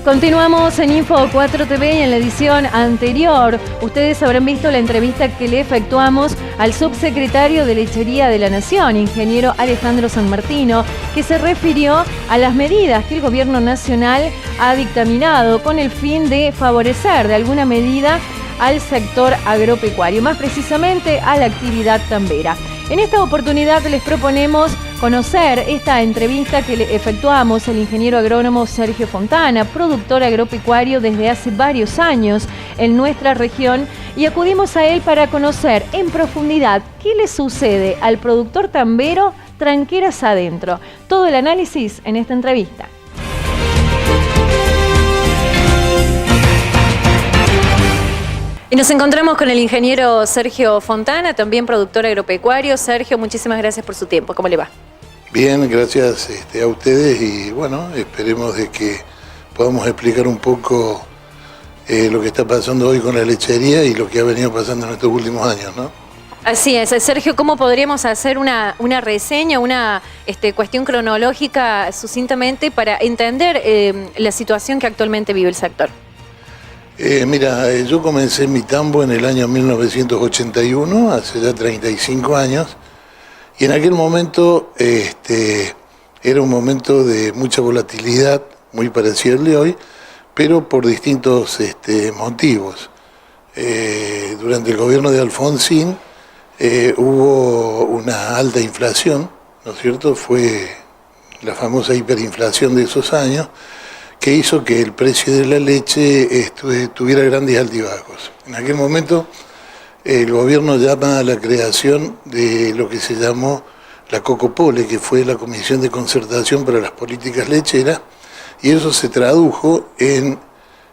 Continuamos en Info 4 TV y en la edición anterior ustedes habrán visto la entrevista que le efectuamos al subsecretario de Lechería de la Nación, ingeniero Alejandro San Martino, que se refirió a las medidas que el gobierno nacional ha dictaminado con el fin de favorecer de alguna medida al sector agropecuario, más precisamente a la actividad tambera. En esta oportunidad les proponemos conocer esta entrevista que le efectuamos al ingeniero agrónomo Sergio Fontana, productor agropecuario desde hace varios años en nuestra región, y acudimos a él para conocer en profundidad qué le sucede al productor tambero tranqueras adentro. Todo el análisis en esta entrevista. Y nos encontramos con el ingeniero Sergio Fontana, también productor agropecuario. Sergio, muchísimas gracias por su tiempo. ¿Cómo le va? Bien, gracias a ustedes y bueno, esperemos de que podamos explicar un poco lo que está pasando hoy con la lechería y lo que ha venido pasando en estos últimos años, ¿no? Así es. Sergio, ¿cómo podríamos hacer una reseña, una cuestión cronológica sucintamente para entender la situación que actualmente vive el sector? Mira, yo comencé mi tambo en el año 1981, hace ya 35 años, y en aquel momento era un momento de mucha volatilidad, muy parecido al de hoy, pero por distintos motivos. Durante el gobierno de Alfonsín hubo una alta inflación, ¿no es cierto? Fue la famosa hiperinflación de esos años, que hizo que el precio de la leche tuviera grandes altibajos. En aquel momento el gobierno llama a la creación de lo que se llamó la COCOPOLE, que fue la Comisión de Concertación para las Políticas Lecheras, y eso se tradujo en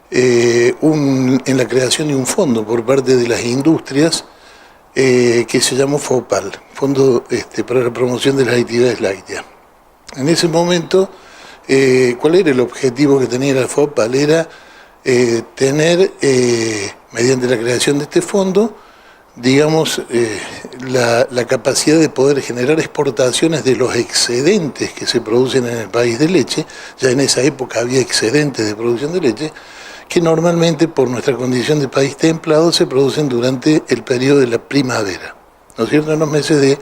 la creación de un fondo por parte de las industrias que se llamó FOPAL, Fondo para la Promoción de las Actividades Lácteas. En ese momento, ¿cuál era el objetivo que tenía la FOPAL? Era tener, mediante la creación de este fondo, digamos, la capacidad de poder generar exportaciones de los excedentes que se producen en el país de leche. Ya en esa época había excedentes de producción de leche, que normalmente por nuestra condición de país templado se producen durante el periodo de la primavera, ¿no es cierto? En los meses de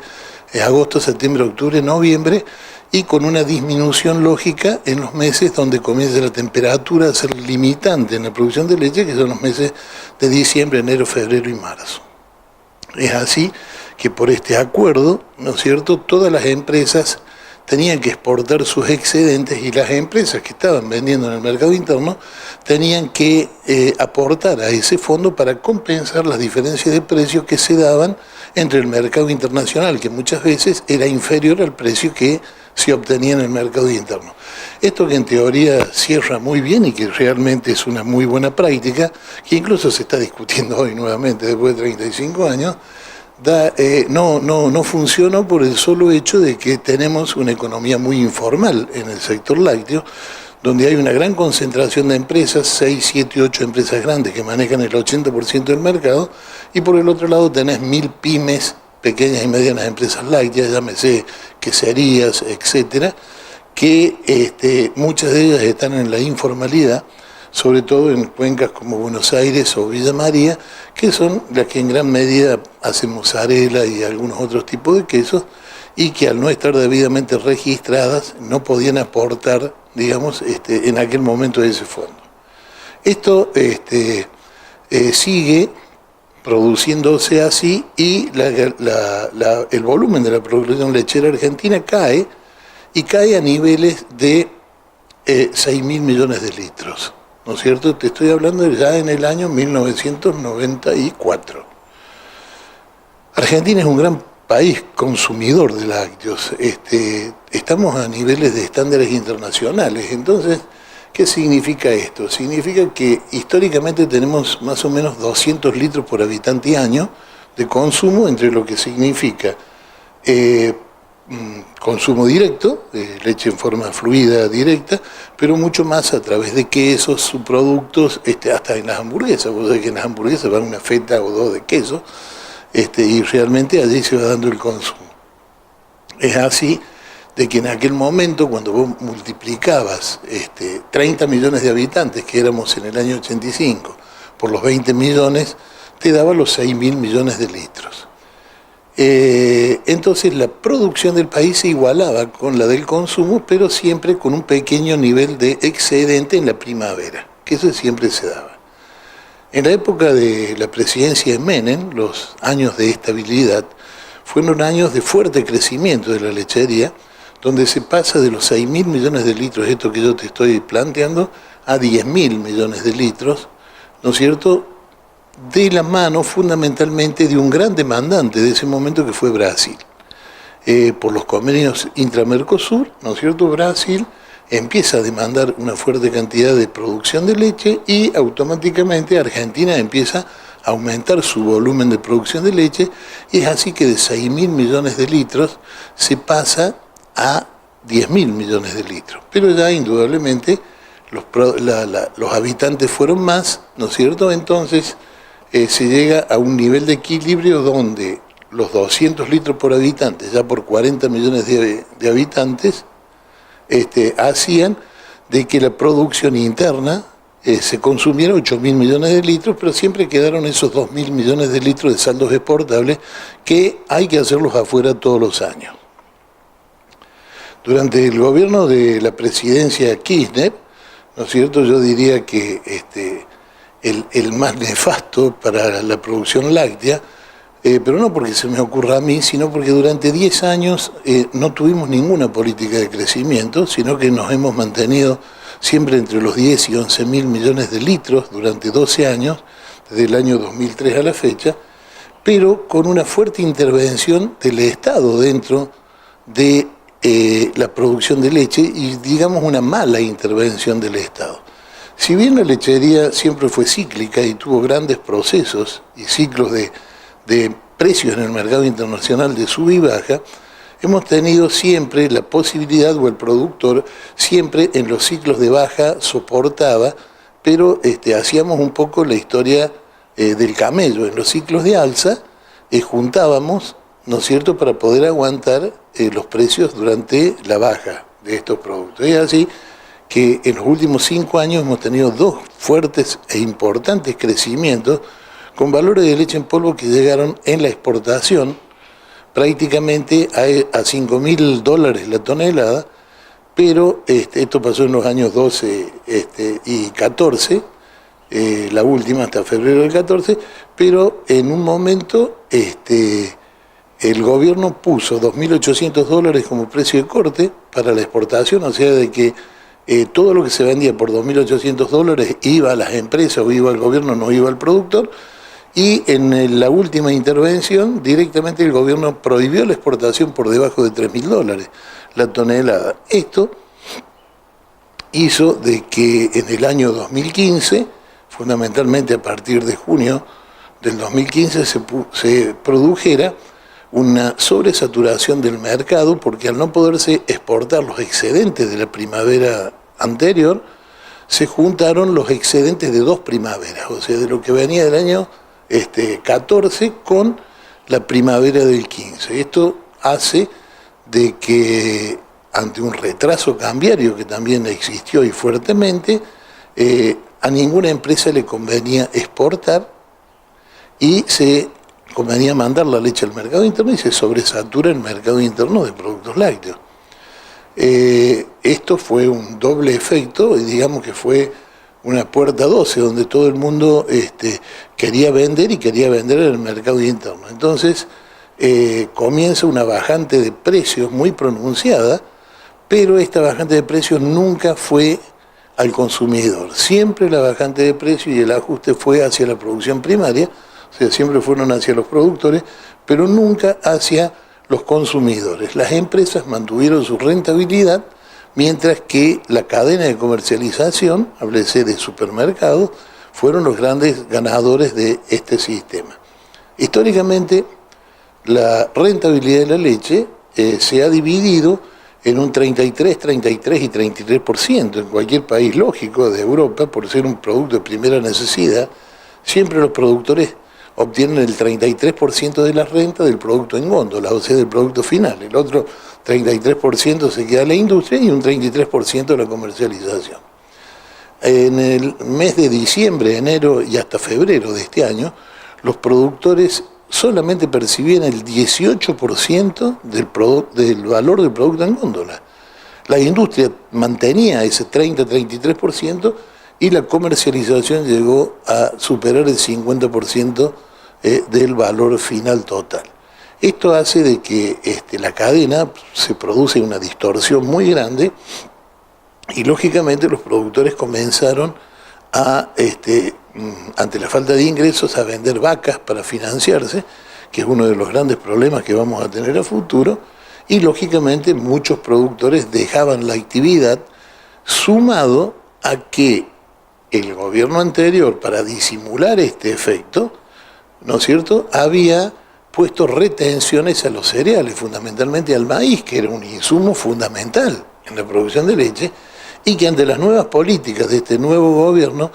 agosto, septiembre, octubre, noviembre, y con una disminución lógica en los meses donde comienza la temperatura a ser limitante en la producción de leche, que son los meses de diciembre, enero, febrero y marzo. Es así que por este acuerdo, ¿no es cierto?, todas las empresas tenían que exportar sus excedentes y las empresas que estaban vendiendo en el mercado interno tenían que aportar a ese fondo para compensar las diferencias de precios que se daban entre el mercado internacional, que muchas veces era inferior al precio que se obtenía en el mercado interno. Esto que en teoría cierra muy bien y que realmente es una muy buena práctica, que incluso se está discutiendo hoy nuevamente después de 35 años, no funcionó por el solo hecho de que tenemos una economía muy informal en el sector lácteo, donde hay una gran concentración de empresas, 6, 7, 8 empresas grandes que manejan el 80% del mercado, y por el otro lado tenés 1000 pymes, pequeñas y medianas empresas lácteas, llámese queserías, etcétera, que muchas de ellas están en la informalidad, sobre todo en cuencas como Buenos Aires o Villa María, que son las que en gran medida hacen mozzarella y algunos otros tipos de quesos, y que al no estar debidamente registradas no podían aportar, digamos, en aquel momento ese fondo. Esto sigue produciéndose así y el volumen de la producción lechera argentina cae, y cae a niveles de 6.000 millones de litros, ¿no es cierto? Te estoy hablando ya en el año 1994. Argentina es un gran país consumidor de lácteos, estamos a niveles de estándares internacionales. Entonces, ¿qué significa esto? Significa que históricamente tenemos más o menos 200 litros por habitante y año de consumo, entre lo que significa consumo directo, leche en forma fluida directa, pero mucho más a través de quesos, subproductos, hasta en las hamburguesas. Vos sabés que en las hamburguesas van una feta o dos de queso, y realmente allí se va dando el consumo. Es así de que en aquel momento, cuando vos multiplicabas 30 millones de habitantes, que éramos en el año 85, por los 20 millones, te daba los 6.000 millones de litros. Entonces la producción del país se igualaba con la del consumo, pero siempre con un pequeño nivel de excedente en la primavera, que eso siempre se daba. En la época de la presidencia de Menem, los años de estabilidad, fueron años de fuerte crecimiento de la lechería, donde se pasa de los 6.000 millones de litros, esto que yo te estoy planteando, a 10.000 millones de litros, ¿no es cierto?, de la mano fundamentalmente de un gran demandante de ese momento que fue Brasil. Por los convenios intra-Mercosur, ¿no es cierto?, Brasil empieza a demandar una fuerte cantidad de producción de leche y automáticamente Argentina empieza a aumentar su volumen de producción de leche, y es así que de 6.000 millones de litros se pasa a 10.000 millones de litros. Pero ya indudablemente los habitantes fueron más, ¿no es cierto? Entonces se llega a un nivel de equilibrio donde los 200 litros por habitante, ya por 40 millones de habitantes, hacían de que la producción interna se consumiera 8.000 millones de litros, pero siempre quedaron esos 2.000 millones de litros de saldos exportables que hay que hacerlos afuera todos los años. Durante el gobierno de la presidencia Kirchner, ¿no es cierto?, yo diría que el más nefasto para la producción láctea, pero no porque se me ocurra a mí, sino porque durante 10 años no tuvimos ninguna política de crecimiento, sino que nos hemos mantenido siempre entre los 10 y 11.000 millones de litros durante 12 años, desde el año 2003 a la fecha, pero con una fuerte intervención del Estado dentro de la producción de leche, y digamos una mala intervención del Estado. Si bien la lechería siempre fue cíclica y tuvo grandes procesos y ciclos de precios en el mercado internacional de sub y baja, hemos tenido siempre la posibilidad, o el productor siempre en los ciclos de baja soportaba, pero hacíamos un poco la historia del camello. En los ciclos de alza juntábamos, ¿no es cierto?, para poder aguantar los precios durante la baja de estos productos. Es así que en los últimos 5 años hemos tenido 2 fuertes e importantes crecimientos con valores de leche en polvo que llegaron en la exportación prácticamente a $5.000 la tonelada, pero esto pasó en los años 12 y 14, la última hasta febrero del 14, pero en un momento el gobierno puso $2.800 como precio de corte para la exportación, o sea, de que todo lo que se vendía por $2.800 iba a las empresas o iba al gobierno, no iba al productor. Y en la última intervención, directamente el gobierno prohibió la exportación por debajo de $3.000 la tonelada. Esto hizo de que en el año 2015, fundamentalmente a partir de junio del 2015, se produjera una sobresaturación del mercado, porque al no poderse exportar los excedentes de la primavera anterior, se juntaron los excedentes de 2 primaveras, o sea, de lo que venía del año 14 con la primavera del 15. Esto hace de que, ante un retraso cambiario que también existió y fuertemente, a ninguna empresa le convenía exportar y se convenía mandar la leche al mercado interno, y se sobresatura el mercado interno de productos lácteos. Esto fue un doble efecto, y digamos que fue una puerta 12, donde todo el mundo quería vender, y quería vender en el mercado interno. Entonces comienza una bajante de precios muy pronunciada, pero esta bajante de precios nunca fue al consumidor. Siempre la bajante de precios y el ajuste fue hacia la producción primaria, o sea, siempre fueron hacia los productores, pero nunca hacia los consumidores. Las empresas mantuvieron su rentabilidad, mientras que la cadena de comercialización, háblese de supermercados, fueron los grandes ganadores de este sistema. Históricamente, la rentabilidad de la leche se ha dividido en un 33, 33 y 33%. En cualquier país lógico de Europa, por ser un producto de primera necesidad, siempre los productores obtienen el 33% de la renta del producto en góndola, o sea, del producto final. El otro 33% se queda a la industria y un 33% a la comercialización. En el mes de diciembre, enero y hasta febrero de este año, los productores solamente percibían el 18% del valor del producto en góndola. La industria mantenía ese 30-33% y la comercialización llegó a superar el 50% del valor final total. Esto hace de que la cadena se produce una distorsión muy grande y lógicamente los productores comenzaron a, ante la falta de ingresos, a vender vacas para financiarse, que es uno de los grandes problemas que vamos a tener a futuro, y lógicamente muchos productores dejaban la actividad, sumado a que el gobierno anterior, para disimular este efecto, ¿no es cierto?, había puesto retenciones a los cereales, fundamentalmente al maíz, que era un insumo fundamental en la producción de leche, y que ante las nuevas políticas de este nuevo gobierno,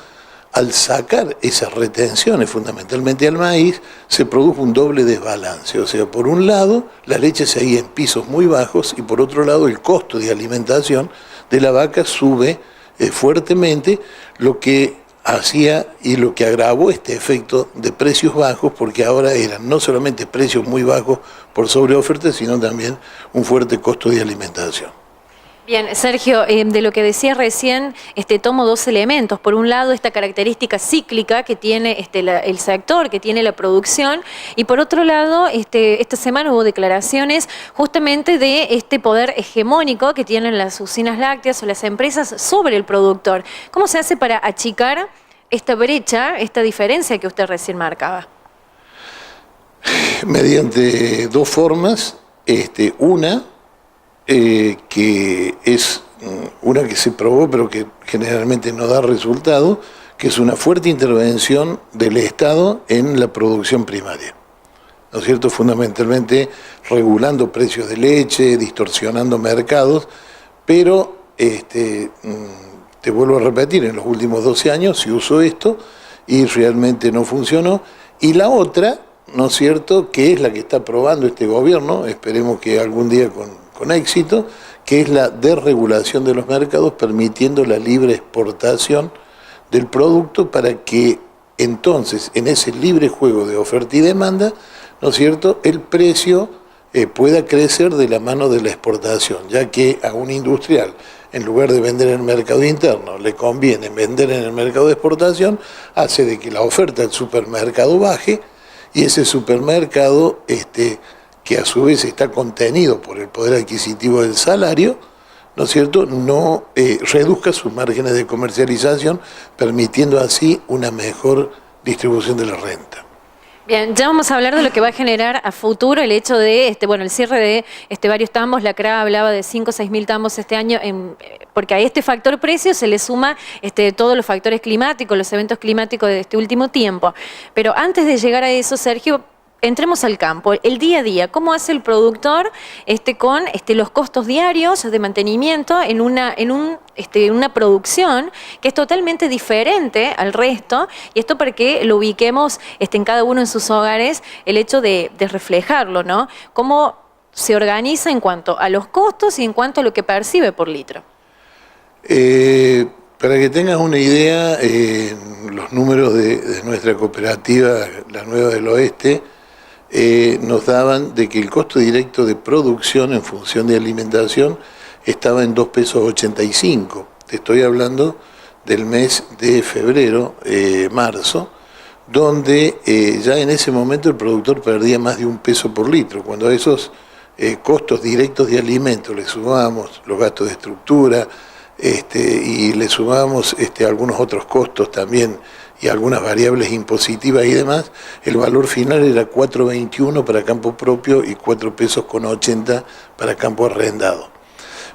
al sacar esas retenciones fundamentalmente al maíz, se produjo un doble desbalance. O sea, por un lado, la leche seguía en pisos muy bajos y por otro lado, el costo de alimentación de la vaca sube fuertemente, lo que hacía y lo que agravó este efecto de precios bajos, porque ahora eran no solamente precios muy bajos por sobreoferta, sino también un fuerte costo de alimentación. Bien, Sergio, de lo que decías recién, tomo dos elementos. Por un lado, esta característica cíclica que tiene el sector, que tiene la producción, y por otro lado, esta semana hubo declaraciones justamente de este poder hegemónico que tienen las usinas lácteas o las empresas sobre el productor. ¿Cómo se hace para achicar esta brecha, esta diferencia que usted recién marcaba? Mediante dos formas. Una, que es una que se probó pero que generalmente no da resultado, que es una fuerte intervención del Estado en la producción primaria, ¿no es cierto?, fundamentalmente regulando precios de leche, distorsionando mercados, pero te vuelvo a repetir, en los últimos 12 años se usó esto y realmente no funcionó. Y la otra, ¿no es cierto?, que es la que está probando este gobierno, esperemos que algún día con éxito, que es la desregulación de los mercados, permitiendo la libre exportación del producto para que entonces, en ese libre juego de oferta y demanda, ¿no es cierto?, el precio pueda crecer de la mano de la exportación, ya que a un industrial, en lugar de vender en el mercado interno, le conviene vender en el mercado de exportación, hace de que la oferta del supermercado baje y ese supermercado que a su vez está contenido por el poder adquisitivo del salario, ¿no es cierto?, no reduzca sus márgenes de comercialización, permitiendo así una mejor distribución de la renta. Bien, ya vamos a hablar de lo que va a generar a futuro el hecho de, el cierre de varios tambos. La CRA hablaba de 5 o 6 mil tambos este año, porque a este factor precio se le suma todos los factores climáticos, los eventos climáticos de este último tiempo. Pero antes de llegar a eso, Sergio, entremos al campo, el día a día. ¿Cómo hace el productor con los costos diarios de mantenimiento en una producción que es totalmente diferente al resto? Y esto para que lo ubiquemos en cada uno en sus hogares, el hecho de reflejarlo, ¿no? ¿Cómo se organiza en cuanto a los costos y en cuanto a lo que percibe por litro? Para que tengas una idea, los números de nuestra cooperativa, la Nueva del Oeste, nos daban de que el costo directo de producción en función de alimentación estaba en 2,85 pesos. Te estoy hablando del mes de febrero, marzo, donde ya en ese momento el productor perdía más de 1 peso por litro. Cuando a esos costos directos de alimentos le sumamos los gastos de estructura y le sumamos algunos otros costos también, y algunas variables impositivas y demás, el valor final era 4,21 para campo propio y 4,80 pesos para campo arrendado.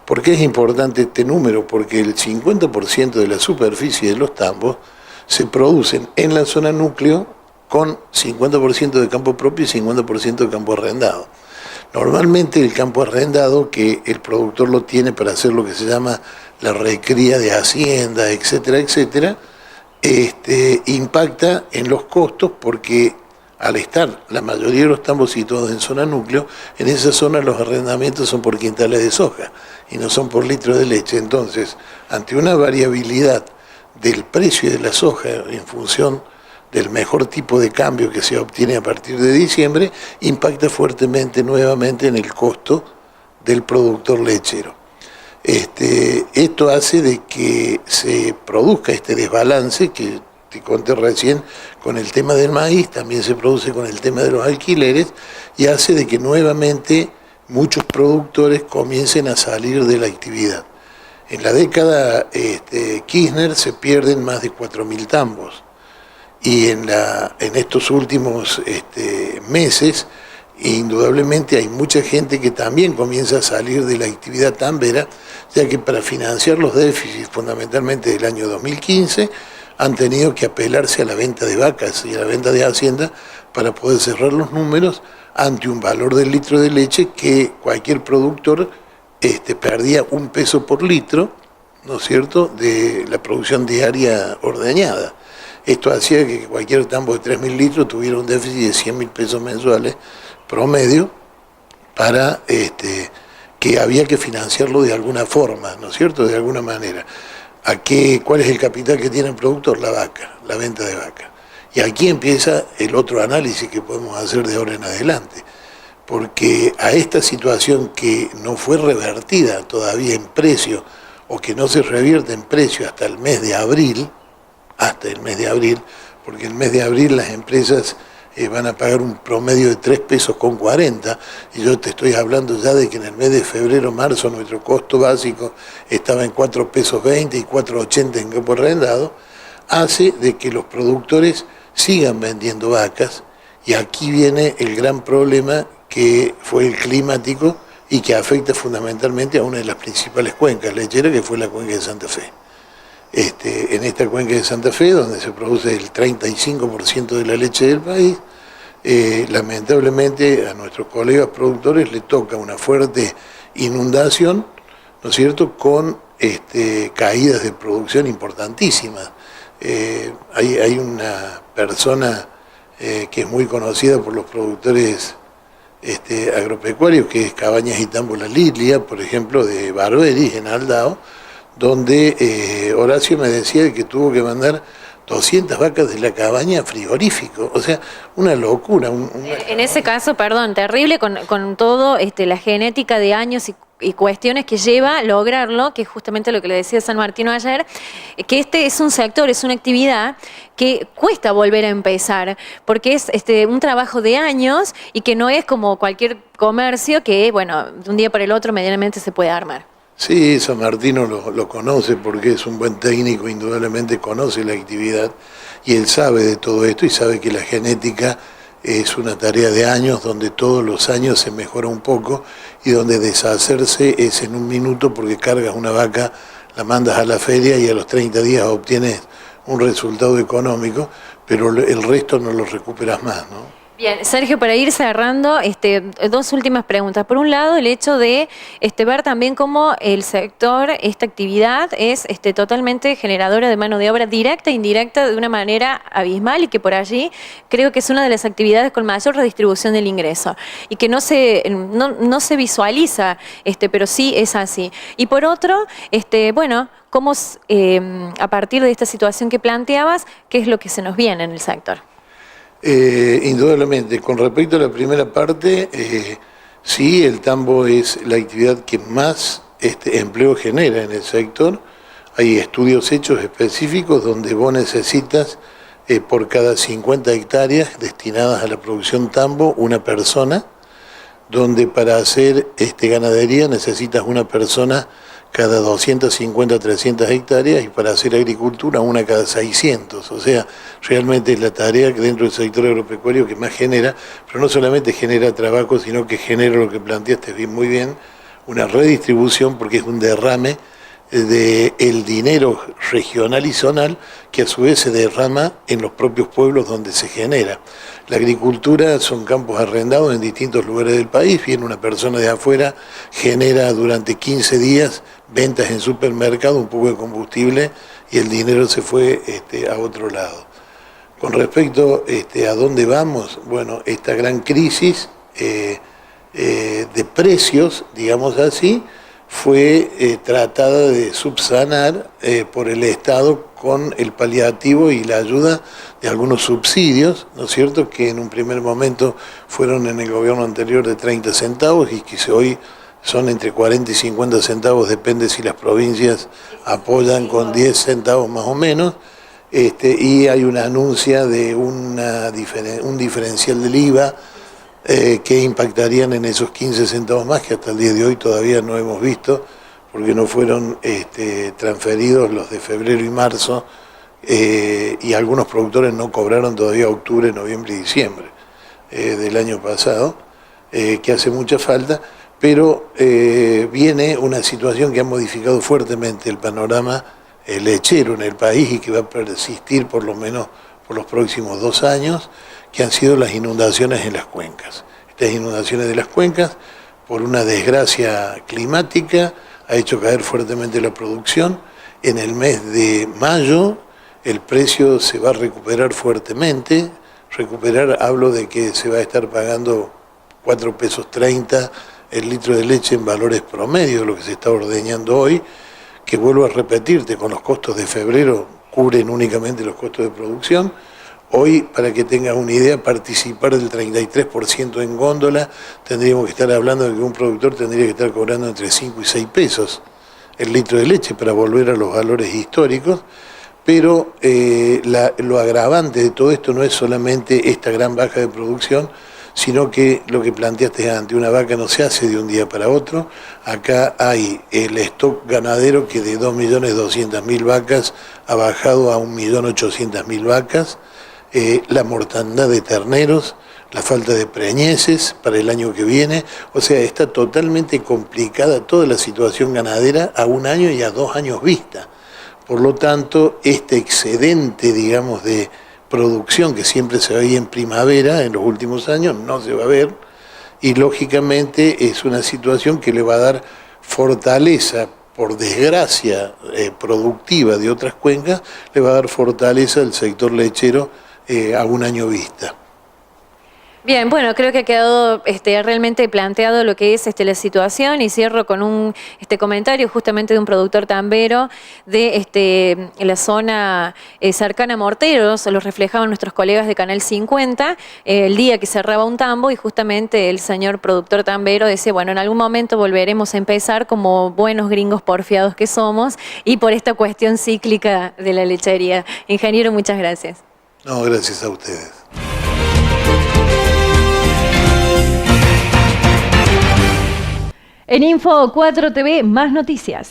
¿Por qué es importante este número? Porque el 50% de la superficie de los tambos se producen en la zona núcleo con 50% de campo propio y 50% de campo arrendado. Normalmente el campo arrendado, que el productor lo tiene para hacer lo que se llama la recría de hacienda, etcétera, etcétera, impacta en los costos porque al estar la mayoría de los tambos situados en zona núcleo, en esa zona los arrendamientos son por quintales de soja y no son por litro de leche. Entonces, ante una variabilidad del precio de la soja en función del mejor tipo de cambio que se obtiene a partir de diciembre, impacta fuertemente nuevamente en el costo del productor lechero. Esto hace de que se produzca este desbalance que te conté recién con el tema del maíz, también se produce con el tema de los alquileres, y hace de que nuevamente muchos productores comiencen a salir de la actividad. En la década Kirchner se pierden más de 4.000 tambos, y en estos últimos meses indudablemente hay mucha gente que también comienza a salir de la actividad tambera, ya que para financiar los déficits fundamentalmente del año 2015 han tenido que apelarse a la venta de vacas y a la venta de hacienda para poder cerrar los números ante un valor del litro de leche que cualquier productor perdía 1 peso por litro, ¿no es cierto?, de la producción diaria ordeñada. Esto hacía que cualquier tambo de 3.000 litros tuviera un déficit de 100.000 pesos mensuales promedio para que había que financiarlo de alguna forma, ¿no es cierto?, de alguna manera. ¿Cuál es el capital que tiene el productor? La vaca, la venta de vaca. Y aquí empieza el otro análisis que podemos hacer de ahora en adelante, porque a esta situación que no fue revertida todavía en precio, o que no se revierte en precio hasta el mes de abril, porque el mes de abril las empresas van a pagar un promedio de 3 pesos con 40, y yo te estoy hablando ya de que en el mes de febrero, marzo, nuestro costo básico estaba en 4 pesos 20 y 4,80 en campo arrendado, hace de que los productores sigan vendiendo vacas, y aquí viene el gran problema que fue el climático y que afecta fundamentalmente a una de las principales cuencas lecheras, que fue la cuenca de Santa Fe. En esta cuenca de Santa Fe, donde se produce el 35% de la leche del país, lamentablemente a nuestros colegas productores le toca una fuerte inundación, ¿no es cierto?, con caídas de producción importantísimas. Hay una persona que es muy conocida por los productores agropecuarios, que es Cabañas y Tambo La Lilia, por ejemplo, de Barberis, en Aldao, donde Horacio me decía que tuvo que mandar 200 vacas de la cabaña a frigorífico, o sea, una locura. En ese caso, perdón, terrible con todo la genética de años y cuestiones que lleva a lograrlo, que es justamente lo que le decía San Martino ayer, que es un sector, es una actividad que cuesta volver a empezar, porque es un trabajo de años y que no es como cualquier comercio que, bueno, de un día para el otro medianamente se puede armar. Sí, San Martino lo conoce porque es un buen técnico, indudablemente conoce la actividad y él sabe de todo esto y sabe que la genética es una tarea de años, donde todos los años se mejora un poco y donde deshacerse es en un minuto, porque cargas una vaca, la mandas a la feria y a los 30 días obtienes un resultado económico, pero el resto no lo recuperas más, ¿no? Bien, Sergio, para ir cerrando, 2 últimas preguntas. Por un lado, el hecho de ver también cómo el sector, esta actividad, es totalmente generadora de mano de obra directa e indirecta de una manera abismal, y que por allí creo que es una de las actividades con mayor redistribución del ingreso y que no se visualiza, pero sí es así. Y por otro, bueno, cómo a partir de esta situación que planteabas, ¿qué es lo que se nos viene en el sector? Indudablemente, con respecto a la primera parte, sí, el tambo es la actividad que más empleo genera en el sector. Hay estudios hechos específicos donde vos necesitas por cada 50 hectáreas destinadas a la producción tambo una persona, donde para hacer ganadería necesitas una persona cada 250, 300 hectáreas, y para hacer agricultura una cada 600. O sea, realmente es la tarea que dentro del sector agropecuario que más genera, pero no solamente genera trabajo, sino que genera lo que planteaste muy bien, una redistribución, porque es un derrame del dinero regional y zonal que a su vez se derrama en los propios pueblos donde se genera. La agricultura son campos arrendados en distintos lugares del país, viene una persona de afuera, genera durante 15 días ventas en supermercado, un poco de combustible y el dinero se fue a otro lado. Con respecto a dónde vamos, bueno, esta gran crisis de precios, digamos así, fue tratada de subsanar por el Estado con el paliativo y la ayuda de algunos subsidios, ¿no es cierto?, que en un primer momento fueron en el gobierno anterior de 30 centavos y que hoy son entre 40 y 50 centavos, depende si las provincias apoyan con 10 centavos más o menos, y hay una anuncia de un diferencial del IVA que impactarían en esos 15 centavos más, que hasta el día de hoy todavía no hemos visto, porque no fueron transferidos los de febrero y marzo, y algunos productores no cobraron todavía octubre, noviembre y diciembre del año pasado, que hace mucha falta, pero viene una situación que ha modificado fuertemente el panorama lechero en el país y que va a persistir por lo menos por los próximos 2 años, que han sido las inundaciones en las cuencas. Estas inundaciones de las cuencas, por una desgracia climática, ha hecho caer fuertemente la producción. En el mes de mayo el precio se va a recuperar fuertemente. Recuperar, hablo de que se va a estar pagando 4 pesos 30 el litro de leche en valores promedio, lo que se está ordeñando hoy, que vuelvo a repetirte, con los costos de febrero cubren únicamente los costos de producción. Hoy, para que tengas una idea, participar del 33% en góndola, tendríamos que estar hablando de que un productor tendría que estar cobrando entre 5 y 6 pesos el litro de leche para volver a los valores históricos, pero lo agravante de todo esto no es solamente esta gran baja de producción, sino que lo que planteaste antes, una vaca no se hace de un día para otro. Acá hay el stock ganadero que de 2.200.000 vacas ha bajado a 1.800.000 vacas, la mortandad de terneros, la falta de preñeces para el año que viene, o sea, está totalmente complicada toda la situación ganadera a 1 año y a 2 años vista. Por lo tanto, este excedente, digamos, de producción que siempre se veía en primavera en los últimos años no se va a ver, y lógicamente es una situación que le va a dar fortaleza, por desgracia productiva de otras cuencas, le va a dar fortaleza al sector lechero a 1 año vista. Bien, bueno, creo que ha quedado realmente planteado lo que es la situación, y cierro con un comentario justamente de un productor tambero de la zona cercana a Morteros. Lo reflejaban nuestros colegas de Canal 50 el día que cerraba un tambo, y justamente el señor productor tambero decía, bueno, en algún momento volveremos a empezar como buenos gringos porfiados que somos, y por esta cuestión cíclica de la lechería. Ingeniero, muchas gracias. No, gracias a ustedes. En Info 4 TV, más noticias.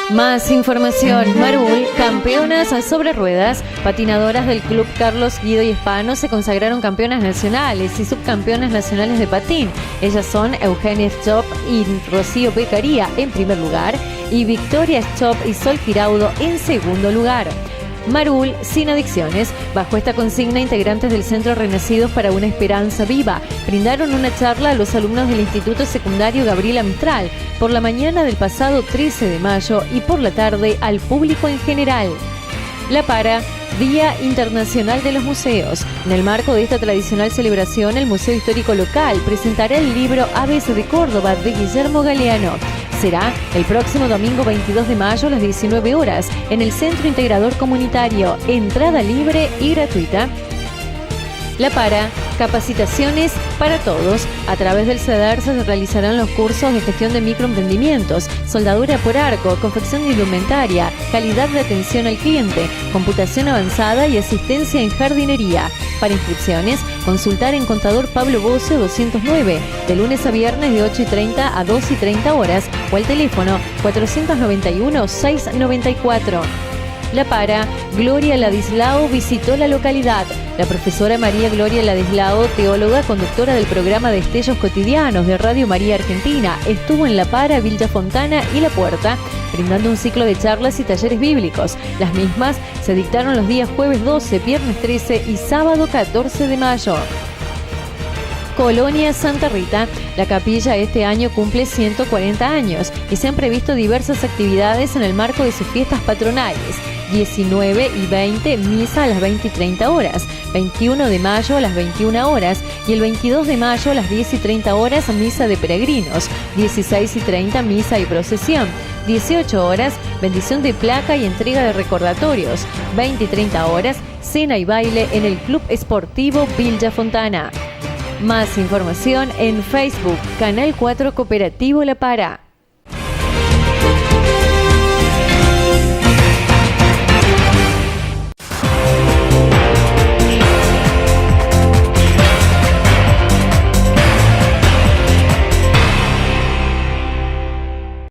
Más información. Marul, campeonas sobre ruedas. Patinadoras del Club Carlos Guido y Hispano se consagraron campeonas nacionales y subcampeonas nacionales de patín. Ellas son Eugenia Schop y Rocío Beccaría en primer lugar, y Victoria Schop y Sol Giraudo en segundo lugar. Marul, sin adicciones. Bajo esta consigna, integrantes del Centro Renacidos para una Esperanza Viva brindaron una charla a los alumnos del Instituto Secundario Gabriela Mistral por la mañana del pasado 13 de mayo y por la tarde al público en general. La Para, Día Internacional de los Museos. En el marco de esta tradicional celebración, el Museo Histórico Local presentará el libro Aves de Córdoba de Guillermo Galeano. Será el próximo domingo 22 de mayo a las 19 horas en el Centro Integrador Comunitario. Entrada libre y gratuita. La Para, capacitaciones para todos. A través del CEDAR se realizarán los cursos de gestión de microemprendimientos, soldadura por arco, confección de indumentaria, calidad de atención al cliente, computación avanzada y asistencia en jardinería. Para inscripciones, consultar en Contador Pablo Bocio 209, de lunes a viernes de 8:30 a 2:30 horas, o al teléfono 491-694. La Para, Gloria Ladislao visitó la localidad. La profesora María Gloria Ladislao, teóloga, conductora del programa Destellos Cotidianos de Radio María Argentina, estuvo en La Para, Villa Fontana y La Puerta, brindando un ciclo de charlas y talleres bíblicos. Las mismas se dictaron los días jueves 12, viernes 13 y sábado 14 de mayo. Colonia Santa Rita. La capilla este año cumple 140 años y se han previsto diversas actividades en el marco de sus fiestas patronales. 19 y 20, misa a las 20 y 30 horas, 21 de mayo a las 21 horas y el 22 de mayo a las 10 y 30 horas, misa de peregrinos, 16 y 30, misa y procesión, 18 horas, bendición de placa y entrega de recordatorios, 20 y 30 horas, cena y baile en el Club Esportivo Villa Fontana. Más información en Facebook, Canal 4 Cooperativo La Para.